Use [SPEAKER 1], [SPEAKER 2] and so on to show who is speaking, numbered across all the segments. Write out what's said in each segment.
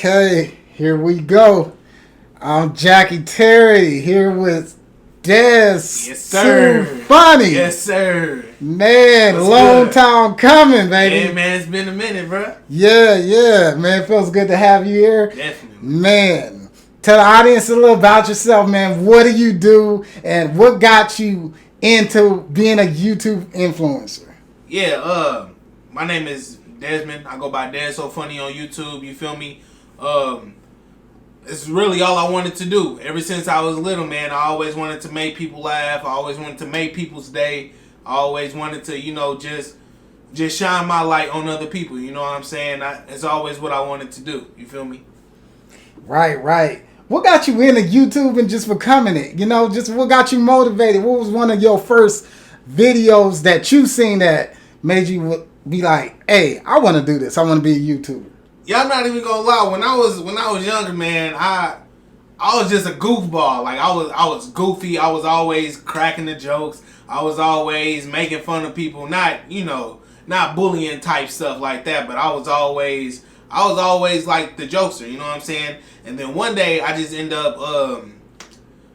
[SPEAKER 1] Okay, here we go. I'm Jackie Terry here with Des.
[SPEAKER 2] Yes, sir.
[SPEAKER 1] Too funny.
[SPEAKER 2] Yes, sir.
[SPEAKER 1] Man,
[SPEAKER 2] What's
[SPEAKER 1] long
[SPEAKER 2] good?
[SPEAKER 1] time coming, baby.
[SPEAKER 2] Yeah, man, it's been a minute, bro.
[SPEAKER 1] Yeah, man. Feels good to have you here.
[SPEAKER 2] Definitely.
[SPEAKER 1] Man, tell the audience a little about yourself, man. What do you do and what got you into being a YouTube influencer?
[SPEAKER 2] Yeah, my name is Desmond. I go by Des So Funny on YouTube. You feel me? It's really all I wanted to do. Ever since I was little, man, I always wanted to make people laugh. I always wanted to make people's day. I always wanted to, just shine my light on other people. You know what I'm saying? It's always what I wanted to do. You feel me?
[SPEAKER 1] Right. What got you into YouTube and just becoming it? Just what got you motivated? What was one of your first videos that you seen that made you be like, hey, I want to do this. I want to be a YouTuber.
[SPEAKER 2] Yeah, I'm not even gonna lie. When I was younger, man, I was just a goofball. Like I was goofy. I was always cracking the jokes. I was always making fun of people. Not bullying type stuff like that. But I was always like the jokester. You know what I'm saying? And then one day I just end up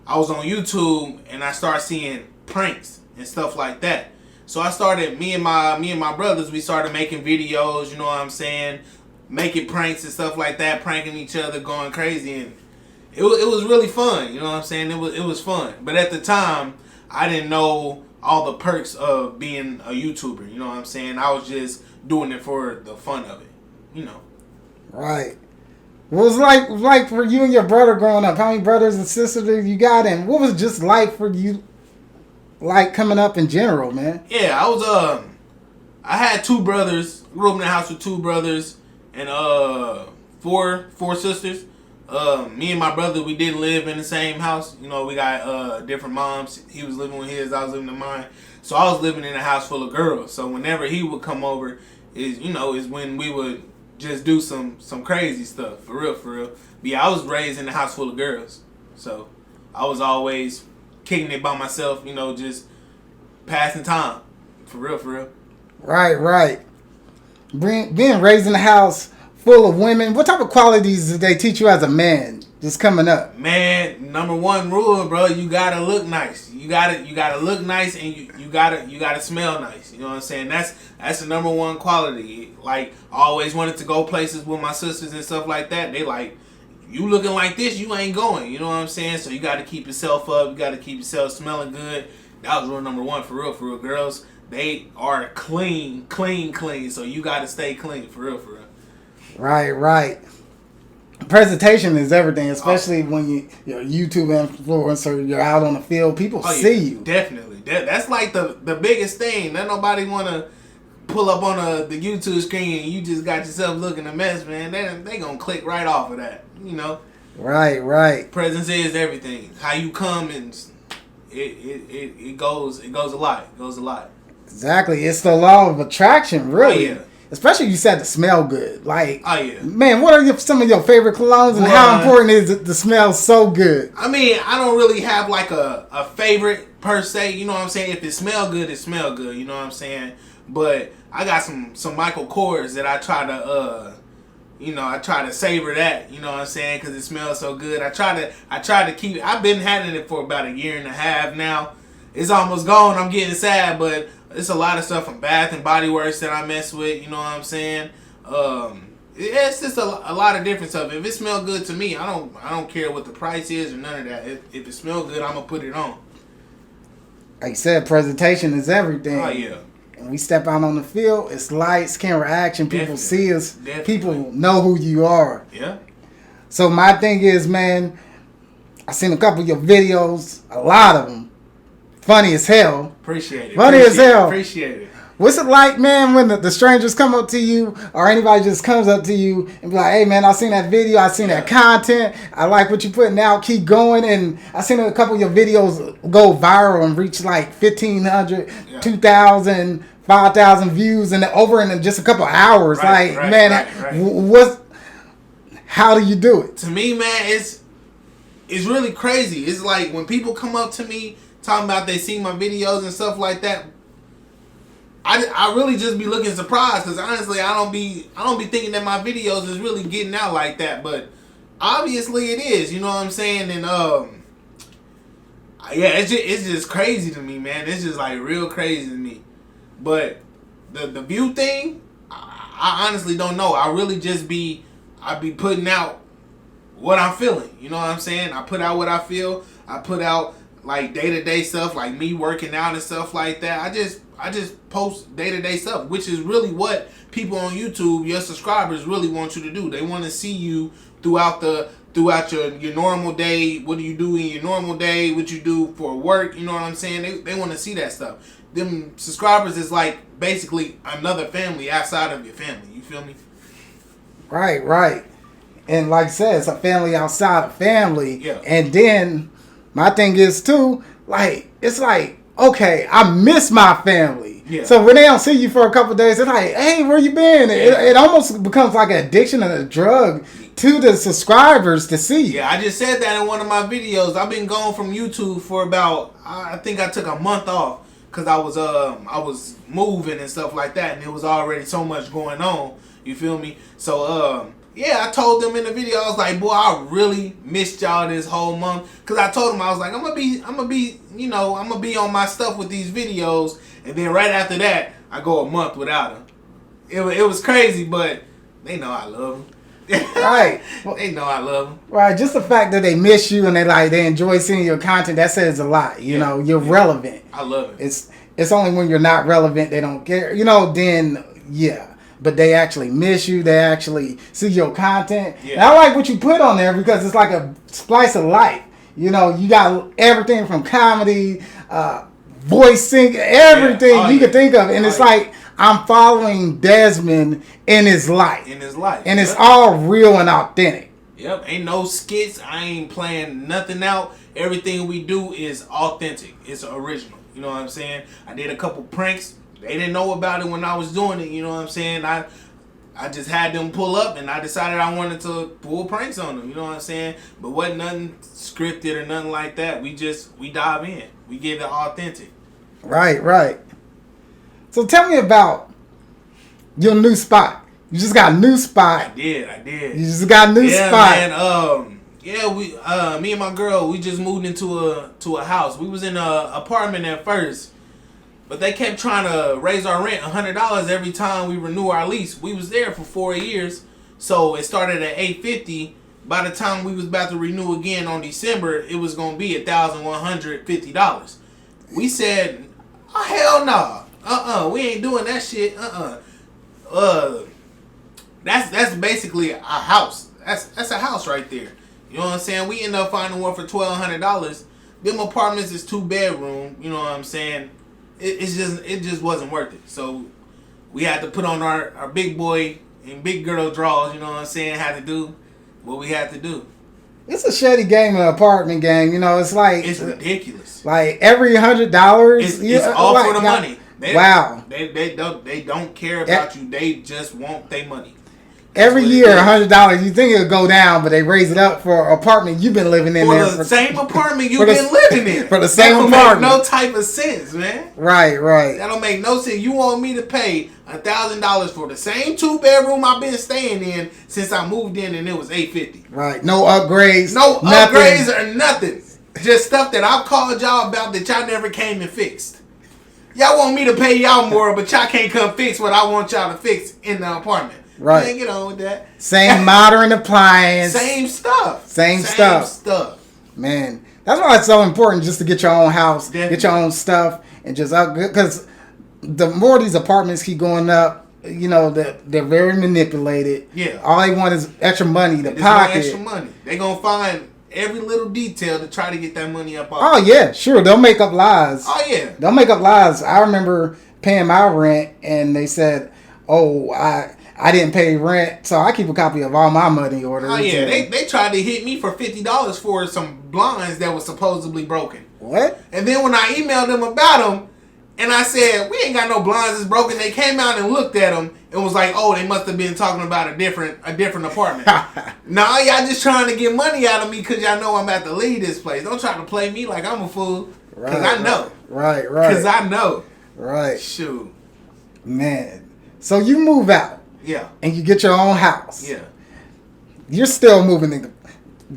[SPEAKER 2] I was on YouTube and I started seeing pranks and stuff like that. So I started me and my brothers. We started making videos. You know what I'm saying? Making pranks and stuff like that, pranking each other, going crazy, and it was really fun. You know what I'm saying? It was fun. But at the time, I didn't know all the perks of being a YouTuber. You know what I'm saying? I was just doing it for the fun of it.
[SPEAKER 1] Right. What was like for you and your brother growing up? How many brothers and sisters did you got, and what was it just like for you, like coming up in general, man?
[SPEAKER 2] Yeah, I had two brothers. Grew up in the house with two brothers. And four sisters. Me and my brother, we didn't live in the same house. We got different moms. He was living with his, I was living in mine. So I was living in a house full of girls. So whenever he would come over, is when we would just do some crazy stuff. For real. But yeah, I was raised in a house full of girls. So I was always kicking it by myself, just passing time. For real.
[SPEAKER 1] Right. Being raised in a house full of women, what type of qualities did they teach you as a man just coming up?
[SPEAKER 2] Man, number one rule, bro, you gotta look nice. You gotta look nice, and you gotta smell nice. You know what I'm saying? That's the number one quality. Like, I always wanted to go places with my sisters and stuff like that. They like, you looking like this, you ain't going. You know what I'm saying? So you gotta keep yourself up. You gotta keep yourself smelling good. That was rule number one, for real. Girls, they are clean. So you gotta stay clean, for real.
[SPEAKER 1] Right. Presentation is everything, especially when you're a YouTube influencer. You're out on the field, people see you.
[SPEAKER 2] Definitely, that's like the biggest thing. That nobody wanna pull up on the YouTube screen and you just got yourself looking a mess, man. They gonna click right off of that.
[SPEAKER 1] Right.
[SPEAKER 2] Presence is everything. How you come and it goes a lot.
[SPEAKER 1] Exactly. It's the law of attraction, really.
[SPEAKER 2] Oh, yeah.
[SPEAKER 1] Especially you said to smell good. Like,
[SPEAKER 2] oh, yeah.
[SPEAKER 1] Man, what are some of your favorite colognes and how important is it to smell so good?
[SPEAKER 2] I mean, I don't really have like a favorite per se. You know what I'm saying? If it smell good, it smell good. You know what I'm saying? But I got some Michael Kors that I try to savor that. You know what I'm saying? Because it smells so good. I try to keep it. I've been having it for about a year and a half now. It's almost gone. I'm getting sad, but it's a lot of stuff from Bath and Body Works that I mess with. You know what I'm saying? It's just a lot of different stuff. If it smells good to me, I don't care what the price is or none of that. If it smells good, I'm gonna put it on.
[SPEAKER 1] Like you said, presentation is everything.
[SPEAKER 2] Oh yeah.
[SPEAKER 1] When we step out on the field, it's lights, camera, action. People see us.
[SPEAKER 2] Definitely.
[SPEAKER 1] People know who you are.
[SPEAKER 2] Yeah.
[SPEAKER 1] So my thing is, man, I seen a couple of your videos, a lot of them. Funny as hell.
[SPEAKER 2] Appreciate it.
[SPEAKER 1] Appreciate it. What's it like, man, when the strangers come up to you or anybody just comes up to you and be like, hey, man, I seen that video. I seen that content. I like what you're putting out. Keep going. And I seen a couple of your videos go viral and reach like 1,500, 2,000, 5,000 views and over in just a couple of hours. Right. How do you do it?
[SPEAKER 2] To me, man, it's really crazy. It's like when people come up to me talking about they see my videos and stuff like that, I really just be looking surprised because honestly I don't be thinking that my videos is really getting out like that, but obviously it is. You know what I'm saying? And yeah, it's just crazy to me, man. It's just like real crazy to me. But the view thing, I honestly don't know. I really just be putting out what I'm feeling. You know what I'm saying? I put out what I feel. I put out like day-to-day stuff, like me working out and stuff like that. I just post day-to-day stuff, which is really what people on YouTube, your subscribers, really want you to do. They want to see you throughout your normal day. What do you do in your normal day? What you do for work? You know what I'm saying? They want to see that stuff. Them subscribers is like basically another family outside of your family. You feel me?
[SPEAKER 1] Right. And like I said, it's a family outside of family.
[SPEAKER 2] Yeah.
[SPEAKER 1] And then my thing is too, like, it's like, okay, I miss my family.
[SPEAKER 2] Yeah.
[SPEAKER 1] So when they don't see you for a couple of days, it's like, hey, where you been? It almost becomes like an addiction and a drug to the subscribers to see.
[SPEAKER 2] Yeah, I just said that in one of my videos. I've been gone from YouTube for about, I think I took a month off because I was moving and stuff like that, and there was already so much going on. You feel me? So yeah, I told them in the video, I was like, boy, I really missed y'all this whole month. Cause I told them, I was like, I'm gonna be on my stuff with these videos, and then right after that, I go a month without them. It was crazy, but they know I love them.
[SPEAKER 1] Right.
[SPEAKER 2] They know I love them.
[SPEAKER 1] Right. Just the fact that they miss you and they enjoy seeing your content, that says a lot. You know, you're relevant.
[SPEAKER 2] I love it.
[SPEAKER 1] It's only when you're not relevant they don't care. You know, then yeah. But they actually miss you. They actually see your content. Yeah. And I like what you put on there because it's like a slice of life. You know, you got everything from comedy, voicing, everything you could think of. And it's like I'm following Desmond in his life. And it's all real and authentic.
[SPEAKER 2] Yep. Ain't no skits. I ain't playing nothing out. Everything we do is authentic. It's original. You know what I'm saying? I did a couple pranks. They didn't know about it when I was doing it, you know what I'm saying? I just had them pull up, and I decided I wanted to pull pranks on them, you know what I'm saying? But wasn't nothing scripted or nothing like that. We dive in. We give it authentic.
[SPEAKER 1] Right. So tell me about your new spot. You just got a new spot.
[SPEAKER 2] I did.
[SPEAKER 1] You just got a new spot.
[SPEAKER 2] Man, me and my girl, we just moved into a house. We was in an apartment at first. But they kept trying to raise our rent $100 every time we renew our lease. We was there for 4 years, so it started at $850. By the time we was about to renew again on December, it was gonna be $1,150. We said, oh, hell no, we ain't doing that shit. That's basically a house. That's a house right there. You know what I'm saying? We ended up finding one for $1,200. Them apartments is 2-bedroom. You know what I'm saying? It just wasn't worth it. So we had to put on our big boy and big girl draws, you know what I'm saying, had to do what we had to do.
[SPEAKER 1] It's a shitty game, an apartment game, you know, it's like
[SPEAKER 2] it's ridiculous.
[SPEAKER 1] Like every $100
[SPEAKER 2] it's all for the money. They don't care about you. They just want their money.
[SPEAKER 1] Every year, $100. You think it'll go down, but they raise it up for an apartment you've been living in
[SPEAKER 2] for
[SPEAKER 1] there.
[SPEAKER 2] The same apartment you've been living in.
[SPEAKER 1] For the same apartment.
[SPEAKER 2] That don't make no type of sense, man.
[SPEAKER 1] Right.
[SPEAKER 2] That don't make no sense. You want me to pay $1,000 for the same 2-bedroom I've been staying in since I moved in, and it was $850.
[SPEAKER 1] Right. No upgrades.
[SPEAKER 2] Upgrades or nothing. Just stuff that I've called y'all about that y'all never came and fixed. Y'all want me to pay y'all more, but y'all can't come fix what I want y'all to fix in the apartment.
[SPEAKER 1] Right.
[SPEAKER 2] Man, get on with that.
[SPEAKER 1] Same modern appliance.
[SPEAKER 2] Same stuff.
[SPEAKER 1] Same stuff. Man, that's why it's so important just to get your own house, get your own stuff, and just because the more these apartments keep going up, you know, they're very manipulated.
[SPEAKER 2] Yeah.
[SPEAKER 1] All they want is extra money to
[SPEAKER 2] pocket.
[SPEAKER 1] Extra
[SPEAKER 2] money. They're going to find every little detail to try to get that money up.
[SPEAKER 1] Oh, yeah, sure. They'll make up lies.
[SPEAKER 2] Oh, yeah.
[SPEAKER 1] They'll make up lies. I remember paying my rent, and they said, oh, I didn't pay rent, so I keep a copy of all my money orders.
[SPEAKER 2] Oh, yeah. They tried to hit me for $50 for some blinds that was supposedly broken.
[SPEAKER 1] What?
[SPEAKER 2] And then when I emailed them about them, and I said, we ain't got no blinds that's broken, they came out and looked at them and was like, oh, they must have been talking about a different apartment. Nah, y'all just trying to get money out of me because y'all know I'm about to leave this place. Don't try to play me like I'm a fool. Because I know.
[SPEAKER 1] Right.
[SPEAKER 2] Because I know.
[SPEAKER 1] Right.
[SPEAKER 2] Shoot.
[SPEAKER 1] Man, so you move out.
[SPEAKER 2] Yeah.
[SPEAKER 1] And you get your own house.
[SPEAKER 2] Yeah.
[SPEAKER 1] You're still moving,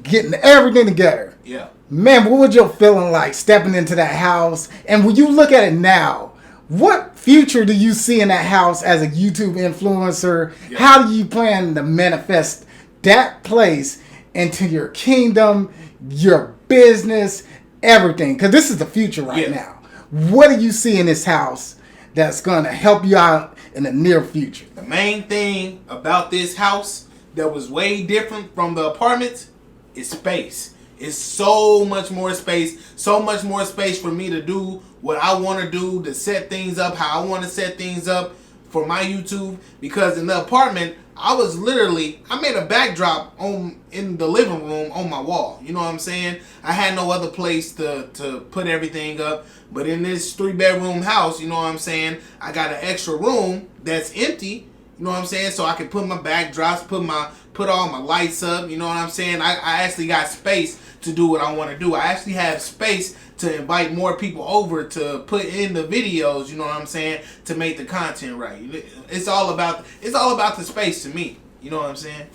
[SPEAKER 1] getting everything together.
[SPEAKER 2] Yeah.
[SPEAKER 1] Man, what was your feeling like stepping into that house? And when you look at it now, what future do you see in that house as a YouTube influencer?
[SPEAKER 2] Yeah.
[SPEAKER 1] How do you plan to manifest that place into your kingdom, your business, everything? Because this is the future right now. What do you see in this house that's going to help you out in the near future?
[SPEAKER 2] The main thing about this house that was way different from the apartments is space. It's so much more space for me to do what I want to do, to set things up how I want to set things up for my YouTube. Because in the apartment, I made a backdrop in the living room on my wall. You know what I'm saying? I had no other place to put everything up. But in this 3-bedroom house, you know what I'm saying, I got an extra room that's empty. You know what I'm saying? So I can put my backdrops, put all my lights up. You know what I'm saying? I actually got space to do what I want to do. I actually have space to invite more people over to put in the videos. You know what I'm saying? To make the content right. It's all about the space to me. You know what I'm saying?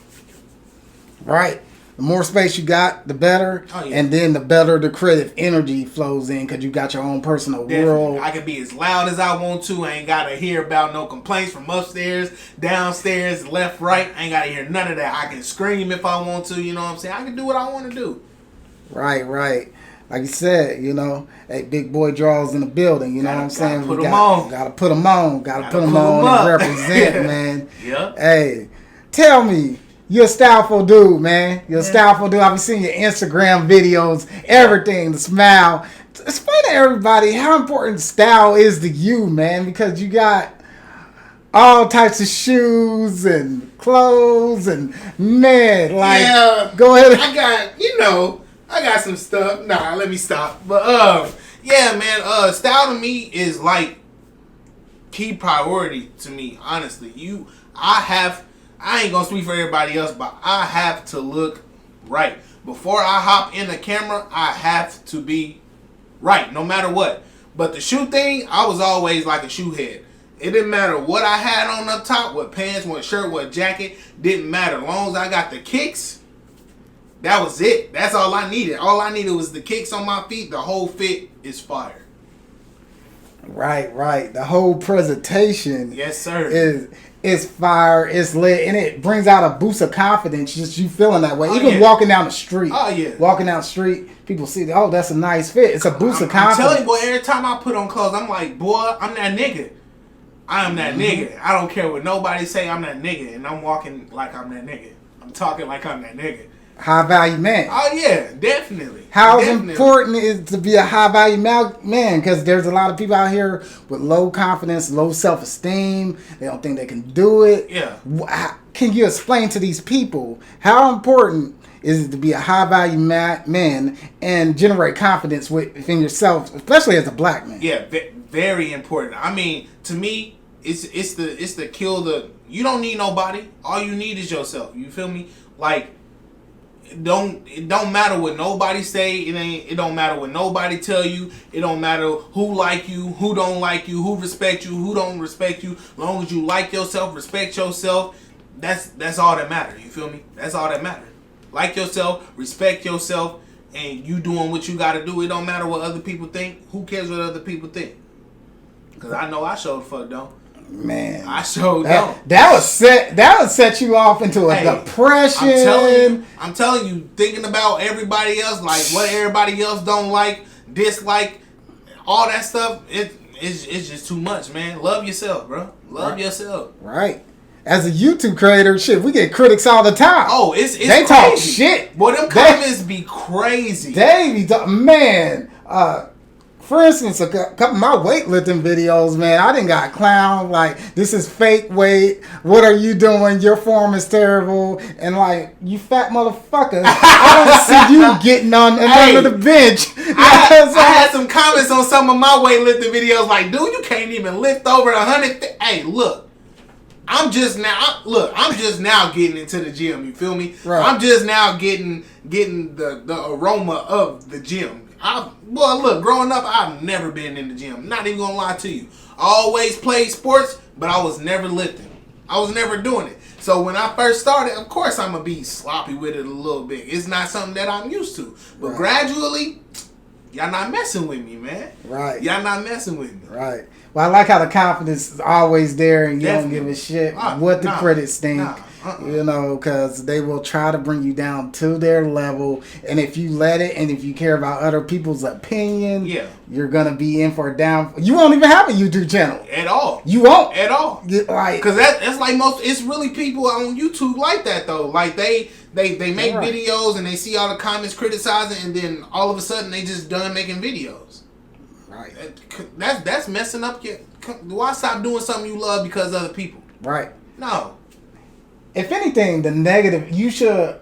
[SPEAKER 1] Right. The more space you got, the better.
[SPEAKER 2] Oh, yeah.
[SPEAKER 1] And then the better the creative energy flows in because you got your own personal world.
[SPEAKER 2] I can be as loud as I want to. I ain't got to hear about no complaints from upstairs, downstairs, left, right. I ain't got to hear none of that. I can scream if I want to. You know what I'm saying? I can do what I want to do.
[SPEAKER 1] Right. Like you said, you know, hey, big boy draws in the building. You know what I'm saying?
[SPEAKER 2] Gotta put them on.
[SPEAKER 1] Gotta put them on. Gotta put them on and represent, man.
[SPEAKER 2] Yeah.
[SPEAKER 1] Hey, tell me. You're a styleful dude, man. You're a styleful dude. I've been seeing your Instagram videos, everything, the smile. Explain to everybody how important style is to you, man, because you got all types of shoes and clothes and, man, like, go ahead.
[SPEAKER 2] I got some stuff. Nah, let me stop. But, yeah, man, style to me is, like, key priority to me, honestly. I ain't gonna speak for everybody else, but I have to look right. Before I hop in the camera, I have to be right, no matter what. But the shoe thing, I was always like a shoe head. It didn't matter what I had on up top, what pants, what shirt, what jacket, didn't matter. As long as I got the kicks, that was it. That's all I needed. All I needed was the kicks on my feet. The whole fit is fire.
[SPEAKER 1] Right. The whole presentation,
[SPEAKER 2] yes, sir,
[SPEAKER 1] is fire. It's lit, and it brings out a boost of confidence. Just you feeling that way, even walking down the street.
[SPEAKER 2] Oh yeah,
[SPEAKER 1] walking down the street, people see, oh, that's a nice fit. It's a boost of confidence.
[SPEAKER 2] I'm telling you, boy. Every time I put on clothes, I'm like, boy, I'm that nigga. I am that nigga. I don't care what nobody say. I'm that nigga, and I'm walking like I'm that nigga. I'm talking like I'm that nigga.
[SPEAKER 1] High value man.
[SPEAKER 2] Oh yeah, definitely.
[SPEAKER 1] How important is it to be a high value man? Because there's a lot of people out here with low confidence, low self esteem. They don't think they can do it.
[SPEAKER 2] Yeah.
[SPEAKER 1] Can you explain to these people how important is it to be a high value man and generate confidence within yourself, especially as a black man?
[SPEAKER 2] Yeah, very important. I mean, to me, it's the kill the. You don't need nobody. All you need is yourself. You feel me? Like. It don't matter what nobody say. It don't matter what nobody tell you. It don't matter who like you, who don't like you, who respect you, who don't respect you. As long as you like yourself, respect yourself, that's all that matters. You feel me? That's all that matters. Like yourself, respect yourself, and you doing what you gotta do. It don't matter what other people think. Who cares what other people think? Cause I know I sure the fuck don't.
[SPEAKER 1] Man,
[SPEAKER 2] I sure don't.
[SPEAKER 1] That would set you off into a depression.
[SPEAKER 2] I'm telling you, thinking about everybody else, like what everybody else don't like, dislike, all that stuff. It's just too much, man. Love yourself, bro. Love yourself.
[SPEAKER 1] Right. As a YouTube creator, shit, we get critics all the time.
[SPEAKER 2] Oh, it's
[SPEAKER 1] they
[SPEAKER 2] crazy.
[SPEAKER 1] Talk shit.
[SPEAKER 2] Boy, them comments be crazy.
[SPEAKER 1] Man. For instance, a couple of my weightlifting videos, man, I didn't got clowned. Like, this is fake weight. What are you doing? Your form is terrible. And like, you fat motherfucker, I don't see you getting on under the bench.
[SPEAKER 2] I had some comments on some of my weightlifting videos like, dude, you can't even lift over 100. Hey, look. I'm just now getting into the gym. You feel me?
[SPEAKER 1] Right.
[SPEAKER 2] I'm just now getting the aroma of the gym. Look, growing up, I've never been in the gym. Not even gonna lie to you. Always played sports, but I was never lifting. I was never doing it. So when I first started, of course I'm gonna be sloppy with it a little bit. It's not something that I'm used to. But gradually, y'all not messing with me, man.
[SPEAKER 1] Right.
[SPEAKER 2] Y'all not messing with me.
[SPEAKER 1] Right. Well, I like how the confidence is always there, and you don't give a shit what the critics think. You know, because they will try to bring you down to their level, and if you let it, and if you care about other people's opinion, you're gonna be in for a down. You won't even have a YouTube channel
[SPEAKER 2] at all.
[SPEAKER 1] You won't
[SPEAKER 2] at all.
[SPEAKER 1] Like,
[SPEAKER 2] because that's like most. It's really people on YouTube like that though. Like they make videos and they see all the comments criticizing, and then all of a sudden they just done making videos.
[SPEAKER 1] Right.
[SPEAKER 2] That's messing up your. Why stop doing something you love because of other people?
[SPEAKER 1] Right.
[SPEAKER 2] No.
[SPEAKER 1] If anything, the negative, you should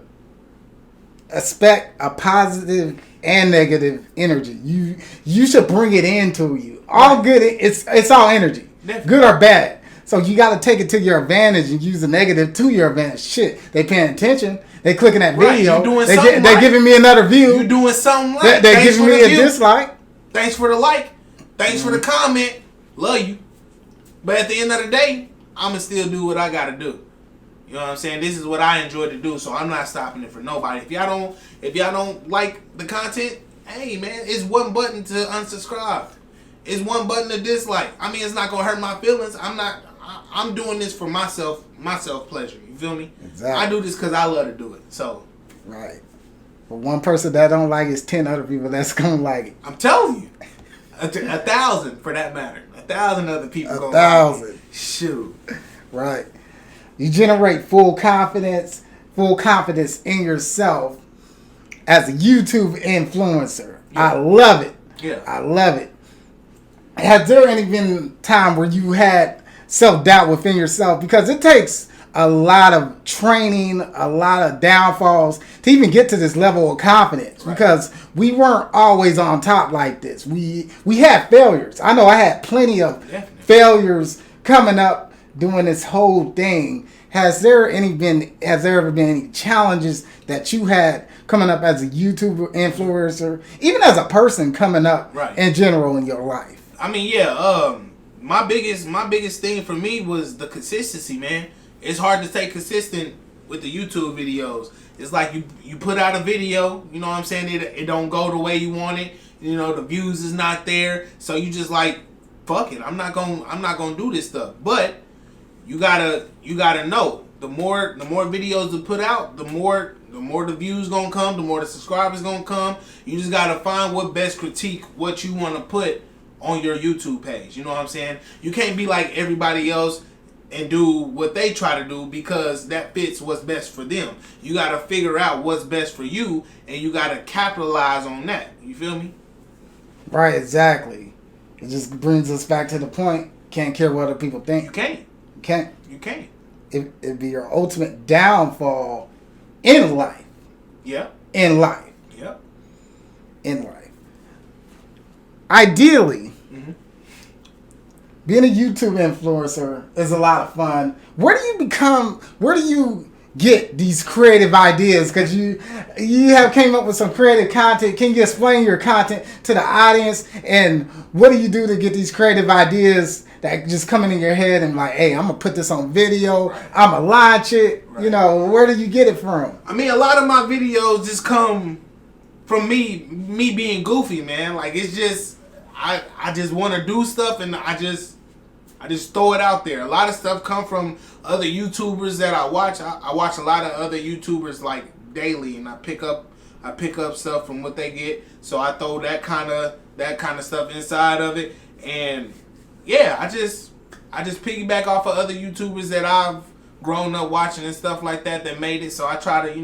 [SPEAKER 1] expect a positive and negative energy. You should bring it into you. All good, it's all energy, good or bad. So you got to take it to your advantage and use the negative to your advantage. Shit, they paying attention. They clicking that video. They're giving me another view.
[SPEAKER 2] You doing something right.
[SPEAKER 1] They're giving me a dislike.
[SPEAKER 2] Thanks for the like. Thanks for the comment. Love you. But at the end of the day, I'ma still do what I gotta do. You know what I'm saying? This is what I enjoy to do, so I'm not stopping it for nobody. If y'all don't like the content, hey man, it's one button to unsubscribe. It's one button to dislike. I mean, it's not gonna hurt my feelings. I'm doing this for my self pleasure. You feel me? Exactly. I do this because I love to do it. So.
[SPEAKER 1] Right. For one person that don't like it, it's 10 other people that's gonna like it.
[SPEAKER 2] I'm telling you. 1,000 for that matter. 1,000 other people gonna like it. Shoot.
[SPEAKER 1] Right. You generate full confidence in yourself as a YouTube influencer. Yeah. I love it.
[SPEAKER 2] Yeah.
[SPEAKER 1] I love it. Has there any been time where you had self-doubt within yourself? Because it takes a lot of training, a lot of downfalls to even get to this level of confidence. Right. Because we weren't always on top like this. We had failures. I know I had plenty of failures coming up doing this whole thing. Has there ever been any challenges that you had coming up as a YouTuber influencer, even as a person coming up in general in your life?
[SPEAKER 2] I mean, yeah. My biggest thing for me was the consistency, man. It's hard to stay consistent with the YouTube videos. It's like you put out a video, you know what I'm saying? It don't go the way you want it. You know, the views is not there, so you just like, fuck it. I'm not gonna do this stuff. But you gotta know the more videos to put out, the more the views gonna come, the more the subscribers gonna come. You just gotta find what best critique what you want to put on your YouTube page. You know what I'm saying? You can't be like everybody else and do what they try to do because that fits what's best for them. You gotta figure out what's best for you, and you gotta capitalize on that. You feel me?
[SPEAKER 1] Right, exactly. It just brings us back to the point. Can't care what other people think.
[SPEAKER 2] You can't. You can't.
[SPEAKER 1] It'd be your ultimate downfall in life.
[SPEAKER 2] Yeah.
[SPEAKER 1] In life.
[SPEAKER 2] Yeah.
[SPEAKER 1] In life. Ideally, being a YouTube influencer is a lot of fun. Where do you get these creative ideas? Because you have came up with some creative content. Can you explain your content to the audience? And what do you do to get these creative ideas that just come in your head and like, hey, I'm going to put this on video. I'm going to launch it. Right. You know, where do you get it from?
[SPEAKER 2] I mean, a lot of my videos just come from me being goofy, man. Like, it's just, I just want to do stuff, and I just throw it out there. A lot of stuff come from other YouTubers that I watch. I watch a lot of other YouTubers like daily, and I pick up stuff from what they get. So I throw that kind of stuff inside of it, and yeah, I just piggyback off of other YouTubers that I've grown up watching and stuff like that made it. So I try to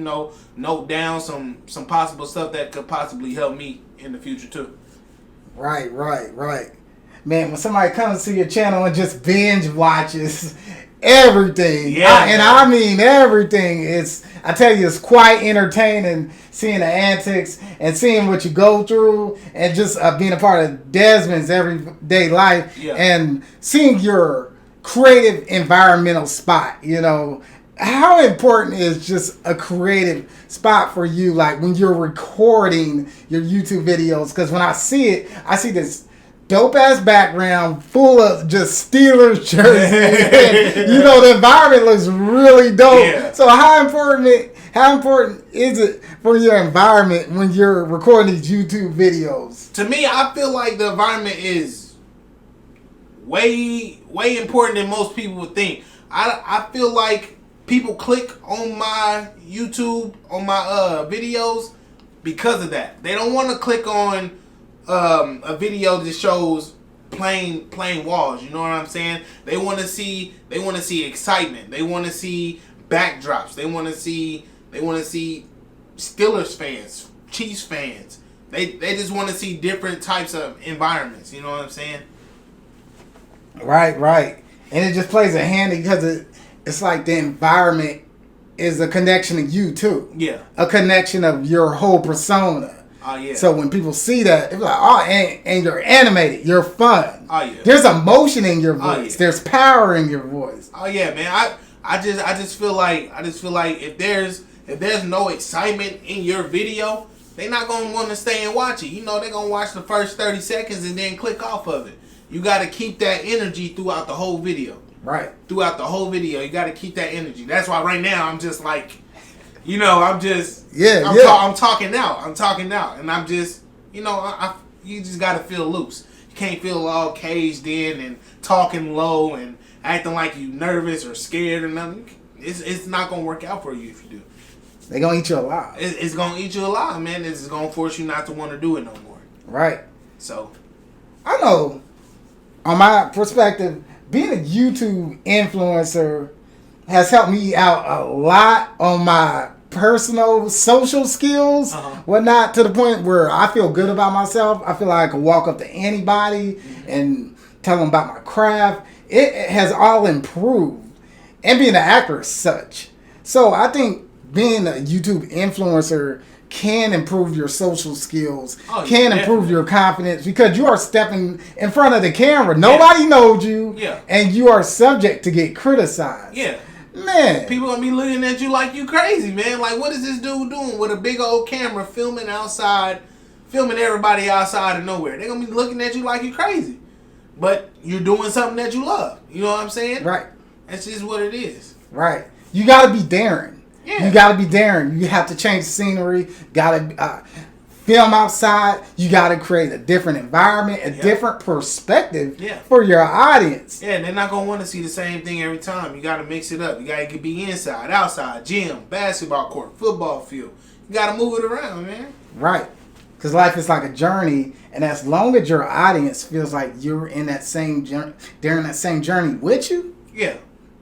[SPEAKER 2] note down some possible stuff that could possibly help me in the future too. Right.
[SPEAKER 1] Man, when somebody comes to your channel and just binge watches everything, I mean everything, I tell you, it's quite entertaining seeing the antics and seeing what you go through, and just being a part of Desmond's everyday life, and seeing your creative environmental spot. You know, how important is just a creative spot for you, like when you're recording your YouTube videos? Because when I see it, I see this dope ass background full of just Steelers jerseys. You know, the environment looks really dope.
[SPEAKER 2] Yeah.
[SPEAKER 1] So how important is it for your environment when you're recording these YouTube videos?
[SPEAKER 2] To me, I feel like the environment is way important than most people would think. I feel like people click on my YouTube, on my videos because of that. They don't want to click on a video that shows plain walls. You know what I'm saying? They want to see excitement. They want to see backdrops. They want to see Steelers fans, Chiefs fans. They just want to see different types of environments. You know what I'm saying?
[SPEAKER 1] Right. And it just plays a handy because it's like the environment is a connection to you too.
[SPEAKER 2] Yeah.
[SPEAKER 1] A connection of your whole persona.
[SPEAKER 2] Oh yeah.
[SPEAKER 1] So when people see that, they're like, oh, and you're animated, you're fun.
[SPEAKER 2] Oh yeah.
[SPEAKER 1] There's emotion in your voice.
[SPEAKER 2] Oh, yeah.
[SPEAKER 1] There's power in your voice.
[SPEAKER 2] Oh yeah, man. I just feel like if there's no excitement in your video, they're not gonna want to stay and watch it. You know, they're gonna watch the first 30 seconds and then click off of it. You gotta keep that energy throughout the whole video.
[SPEAKER 1] Right.
[SPEAKER 2] Throughout the whole video, you gotta keep that energy. That's why right now I'm just like, you know, I'm talking out, and I'm just, you know, you just gotta feel loose. You can't feel all caged in and talking low and acting like you nervous or scared or nothing. It's not gonna work out for you if you do.
[SPEAKER 1] They're gonna eat you alive.
[SPEAKER 2] It's gonna eat you alive, man. It's gonna force you not to want to do it no more.
[SPEAKER 1] Right.
[SPEAKER 2] So,
[SPEAKER 1] I know, on my perspective, being a YouTube influencer has helped me out a lot on my personal social skills, whatnot, to the point where I feel good about myself. I feel like I can walk up to anybody and tell them about my craft. It has all improved. And being an actor as such. So I think being a YouTube influencer can improve your social skills, can improve your confidence, because you are stepping in front of the camera. Nobody knows you, and you are subject to get criticized.
[SPEAKER 2] Yeah.
[SPEAKER 1] Man.
[SPEAKER 2] People gonna be looking at you like you crazy, man. Like, what is this dude doing with a big old camera filming outside, filming everybody outside of nowhere? They're gonna be looking at you like you crazy. But you're doing something that you love. You know what I'm saying?
[SPEAKER 1] Right.
[SPEAKER 2] That's just what it is.
[SPEAKER 1] Right. You gotta be daring.
[SPEAKER 2] Yeah.
[SPEAKER 1] You gotta be daring. You have to change the scenery. Gotta film outside. You gotta create a different environment, a different perspective for your audience.
[SPEAKER 2] Yeah, they're not gonna want to see the same thing every time. You gotta mix it up. You gotta be inside, outside, gym, basketball court, football field. You gotta move it around, man.
[SPEAKER 1] Right. Because life is like a journey, and as long as your audience feels like you're in that same journey, during that same journey with you,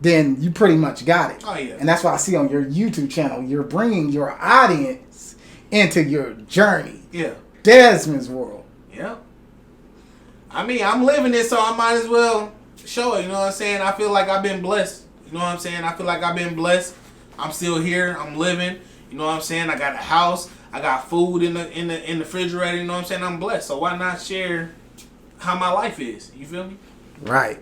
[SPEAKER 1] then you pretty much got it.
[SPEAKER 2] Oh yeah.
[SPEAKER 1] And that's what I see on your YouTube channel. You're bringing your audience into your journey.
[SPEAKER 2] Yeah.
[SPEAKER 1] Desmond's world.
[SPEAKER 2] Yeah. I mean, I'm living it, so I might as well show it. You know what I'm saying? I feel like I've been blessed. You know what I'm saying? I feel like I've been blessed. I'm still here. I'm living. You know what I'm saying? I got a house. I got food in the refrigerator. You know what I'm saying? I'm blessed. So why not share how my life is? You feel me?
[SPEAKER 1] Right.